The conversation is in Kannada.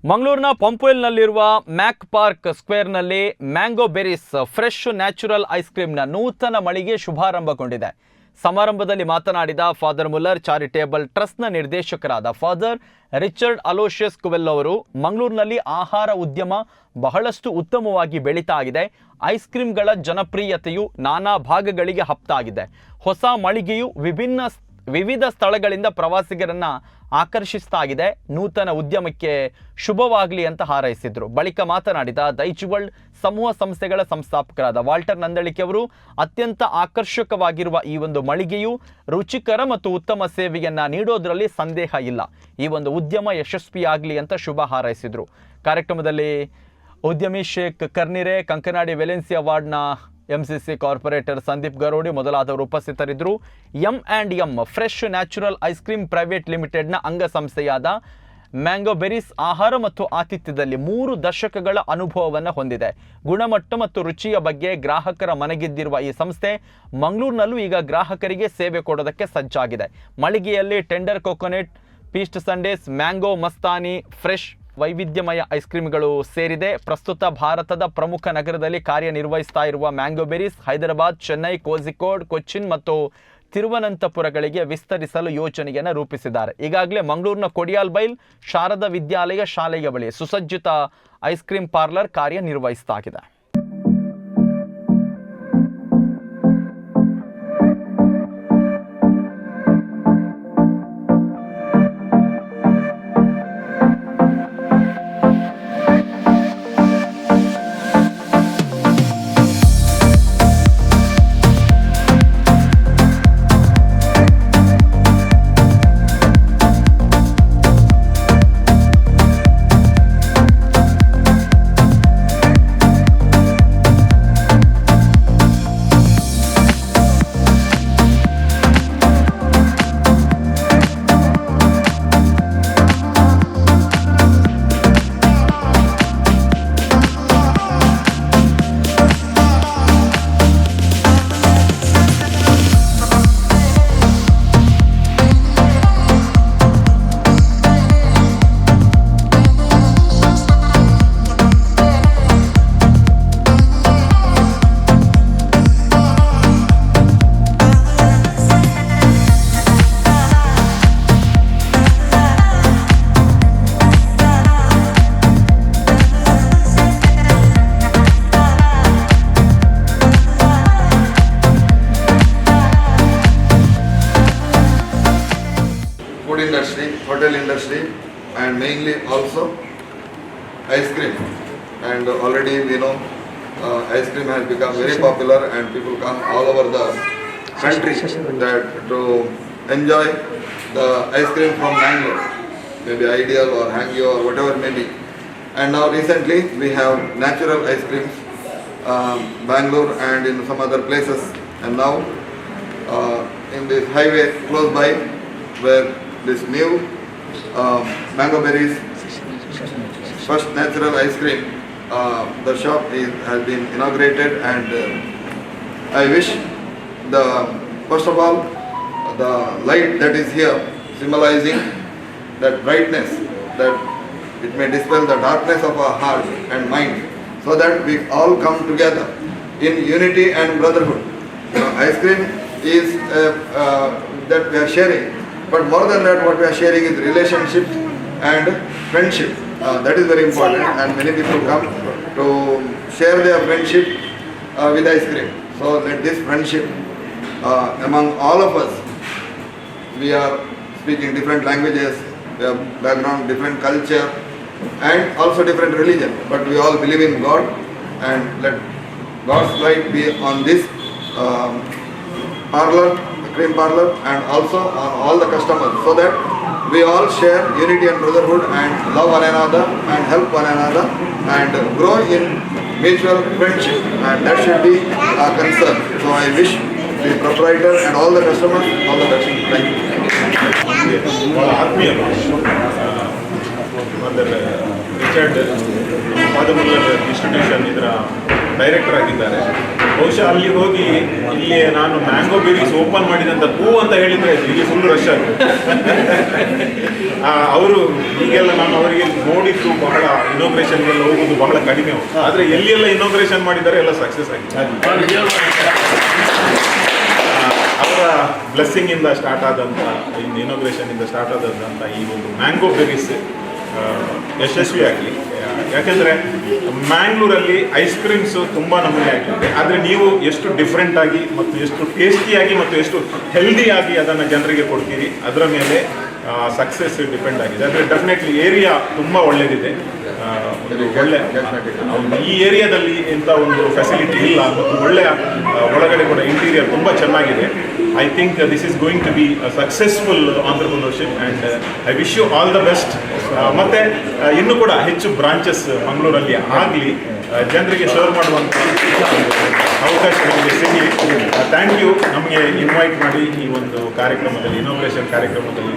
ಮಂಗಳೂರಿನ ಪಂಪುವೆಲ್ನಲ್ಲಿರುವ ಮ್ಯಾಕ್ ಪಾರ್ಕ್ ಸ್ಕ್ವೇರ್ನಲ್ಲಿ Mango Berries fresh natural ice ಕ್ರೀಮ್ನ ನೂತನ ಮಳಿಗೆ ಶುಭಾರಂಭಗೊಂಡಿದೆ. ಸಮಾರಂಭದಲ್ಲಿ ಮಾತನಾಡಿದ ಫಾದರ್ ಮುಲ್ಲರ್ ಚಾರಿಟೇಬಲ್ ಟ್ರಸ್ಟ್ನ ನಿರ್ದೇಶಕರಾದ ಫಾದರ್ ರಿಚರ್ಡ್ ಅಲೋಷಿಯಸ್ ಕುವೆಲ್ ಅವರು, ಮಂಗಳೂರಿನಲ್ಲಿ ಆಹಾರ ಉದ್ಯಮ ಬಹಳಷ್ಟು ಉತ್ತಮವಾಗಿ ಬೆಳೀತಾ ಇದೆ. ಐಸ್ ಕ್ರೀಮ್ಗಳ ಜನಪ್ರಿಯತೆಯು ನಾನಾ ಭಾಗಗಳಿಗೆ ಹಬ್ತಾಗಿದೆ. ಹೊಸ ಮಳಿಗೆಯು ವಿವಿಧ ಸ್ಥಳಗಳಿಂದ ಪ್ರವಾಸಿಗರನ್ನ ಆಕರ್ಷಿಸ್ತಾಗಿದೆ. ನೂತನ ಉದ್ಯಮಕ್ಕೆ ಶುಭವಾಗಲಿ ಅಂತ ಹಾರೈಸಿದ್ರು. ಬಳಿಕ ಮಾತನಾಡಿದ ದೈಜುವರ್ಲ್ಡ್ ಸಮೂಹ ಸಂಸ್ಥೆಗಳ ಸಂಸ್ಥಾಪಕರಾದ ವಾಲ್ಟರ್ ನಂದಳಿಕೆ ಅವರು, ಅತ್ಯಂತ ಆಕರ್ಷಕವಾಗಿರುವ ಈ ಒಂದು ಮಳಿಗೆಯು ರುಚಿಕರ ಮತ್ತು ಉತ್ತಮ ಸೇವೆಯನ್ನ ನೀಡೋದ್ರಲ್ಲಿ ಸಂದೇಹ ಇಲ್ಲ. ಈ ಒಂದು ಉದ್ಯಮ ಯಶಸ್ವಿಯಾಗಲಿ ಅಂತ ಶುಭ ಹಾರೈಸಿದ್ರು. ಕಾರ್ಯಕ್ರಮದಲ್ಲಿ ಉದ್ಯಮಿ ಶೇಖ್ ಕರ್ನಿರೆ, ಕಂಕನಾಡಿ ವೆಲೆನ್ಸಿ ಅವಾರ್ಡ್ನ MCC ಕಾರ್ಪೊರೇಟರ್ ಸಂದೀಪ್ ಗರೋಡಿ ಮೊದಲಾದವರು ಉಪಸ್ಥಿತರಿದ್ದರು. M&M fresh natural ice cream private ಲಿಮಿಟೆಡ್ನ ಅಂಗಸಂಸ್ಥೆಯಾದ ಮ್ಯಾಂಗೋ ಬೆರೀಸ್ ಆಹಾರ ಮತ್ತು ಆತಿಥ್ಯದಲ್ಲಿ 3 ದಶಕಗಳ ಅನುಭವವನ್ನು ಹೊಂದಿದೆ. ಗುಣಮಟ್ಟ ಮತ್ತು ರುಚಿಯ ಬಗ್ಗೆ ಗ್ರಾಹಕರ ಮನಗೆದ್ದಿರುವ ಈ ಸಂಸ್ಥೆ ಮಂಗಳೂರಿನಲ್ಲೂ ಈಗ ಗ್ರಾಹಕರಿಗೆ ಸೇವೆ ಕೊಡೋದಕ್ಕೆ ಸಜ್ಜಾಗಿದೆ. ಮಳಿಗೆಯಲ್ಲಿ ಟೆಂಡರ್ ಕೊಕೊನೆಟ್, ಪೀಸ್ಟ್ ಸಂಡೇಸ್, ಮ್ಯಾಂಗೋ ಮಸ್ತಾನಿ, ಫ್ರೆಶ್ ವೈವಿಧ್ಯಮಯ ಐಸ್ ಕ್ರೀಮ್ಗಳು ಸೇರಿದೆ. ಪ್ರಸ್ತುತ ಭಾರತದ ಪ್ರಮುಖ ನಗರದಲ್ಲಿ ಕಾರ್ಯನಿರ್ವಹಿಸ್ತಾ ಇರುವ ಮ್ಯಾಂಗೋ ಬೆರೀಸ್ ಹೈದರಾಬಾದ್, ಚೆನ್ನೈ, ಕೋಝಿಕೋಡ್, ಕೊಚ್ಚಿನ್ ಮತ್ತು ತಿರುವನಂತಪುರಗಳಿಗೆ ವಿಸ್ತರಿಸಲು ಯೋಜನೆಯನ್ನು ರೂಪಿಸಿದ್ದಾರೆ. ಈಗಾಗಲೇ ಮಂಗಳೂರಿನ ಕೊಡಿಯಾಲ್ಬೈಲ್ ಶಾರದಾ ವಿದ್ಯಾಲಯ ಶಾಲೆಯ ಬಳಿ ಸುಸಜ್ಜಿತ ಐಸ್ ಕ್ರೀಮ್ ಪಾರ್ಲರ್ ಕಾರ್ಯನಿರ್ವಹಿಸ್ತಾಗಿದೆ. Hotel industry, and mainly also ice cream. And already we know ice cream has become very popular, and people come all over the country to enjoy the ice cream from Mangalore, maybe Ideal or Hangyo or whatever may be. And now recently we have natural ice creams, Bangalore and in some other places, and now in this highway close by, where this new Mango Beries first natural ice cream, the shop has been inaugurated, and I wish first of all the light that is here symbolizing that brightness, that it may dispel the darkness of our heart and mind, so that we all come together in unity and brotherhood. Ice cream is that we are sharing. But more than that, what we are sharing is relationship and friendship. That is very important, and many people come to share their friendship with ice cream. So let this friendship among all of us, we are speaking different languages, we have background, different culture, and also different religion, but we all believe in God, and let God's light be on this cream parlor, and also on all the customers, so that we all share unity and brotherhood, and love one another and help one another, and grow in mutual friendship, and that should be our concern. So I wish the proprietor and all the customers all the best. Thank you. Richard, Father Muller distribution director ಆಗಿದ್ದಾರೆ. ಬಹುಶಃ ಅಲ್ಲಿ ಹೋಗಿ ಇಲ್ಲಿ ನಾನು ಮ್ಯಾಂಗೋ ಬೆರೀಸ್ ಓಪನ್ ಮಾಡಿದಂತ ಅಂತ ಹೇಳಿದ್ರೆ ಇಲ್ಲಿ ಫುಲ್ ರಶ್ ಆಗುತ್ತೆ. ಅವರು ಈಗೆಲ್ಲ ನಾನು ಅವರಿಗೆ ನೋಡಿದ್ದು ಬಹಳ ಇನೋಗ್ರೇಷನ್ಗೆಲ್ಲ ಹೋಗೋದು ಬಹಳ ಕಡಿಮೆ. ಆದರೆ ಎಲ್ಲಿಯೆಲ್ಲ ಇನೋಗ್ರೇಷನ್ ಮಾಡಿದ್ದಾರೆ ಎಲ್ಲ ಸಕ್ಸಸ್ ಆಗಿದೆ. ಅವರ ಬ್ಲೆಸ್ಸಿಂಗ್ ಇಂದ ಸ್ಟಾರ್ಟ್ ಆದಂಥ ಇನೋಗ್ರೇಷನ್ ಇಂದ ಸ್ಟಾರ್ಟ್ ಆದಂಥ ಈ ಒಂದು ಮ್ಯಾಂಗೋ ಬೆರೀಸ್ ಯಶಸ್ವಿಯಾಗಲಿ. ಯಾಕೆಂದರೆ ಮ್ಯಾಂಗ್ಳೂರಲ್ಲಿ ಐಸ್ ಕ್ರೀಮ್ಸು ತುಂಬ ನಮೂನೆ ಆಗಿದೆ. ಆದರೆ ನೀವು ಎಷ್ಟು ಡಿಫ್ರೆಂಟ್ ಆಗಿ ಮತ್ತು ಎಷ್ಟು ಟೇಸ್ಟಿಯಾಗಿ ಮತ್ತು ಎಷ್ಟು ಹೆಲ್ದಿಯಾಗಿ ಅದನ್ನು ಜನರಿಗೆ ಕೊಡ್ತೀರಿ ಅದರ ಮೇಲೆ ಸಕ್ಸಸ್ ಡಿಪೆಂಡ್ ಆಗಿದೆ. ಆದರೆ ಡೆಫಿನೆಟ್ಲಿ ಏರಿಯಾ ತುಂಬ ಒಳ್ಳೆಯದಿದೆ. ಒಂದು ಒಳ್ಳೆ ಈ ಏರಿಯಾದಲ್ಲಿ ಇಂಥ ಒಂದು ಫೆಸಿಲಿಟಿ ಇಲ್ಲ ಮತ್ತು ಒಳ್ಳೆಯ ಒಳಗಡೆ ಕೂಡ ಇಂಟೀರಿಯರ್ ತುಂಬ ಚೆನ್ನಾಗಿದೆ. I think this is going to be successful entrepreneurship and I wish you all the best. ಮತ್ತು ಇನ್ನೂ ಕೂಡ ಹೆಚ್ಚು ಬ್ರಾಂಚಸ್ ಮಂಗಳೂರಲ್ಲಿ ಆಗಲಿ, ಜನರಿಗೆ ಸರ್ವ್ ಮಾಡುವಂಥ ಅವಕಾಶ ನಮಗೆ ಸಿಗಲಿ. ಥ್ಯಾಂಕ್ ಯು ನಮಗೆ ಇನ್ವೈಟ್ ಮಾಡಿ ಈ ಒಂದು ಕಾರ್ಯಕ್ರಮದಲ್ಲಿ, ಇನೋಗ್ರೇಷನ್ ಕಾರ್ಯಕ್ರಮದಲ್ಲಿ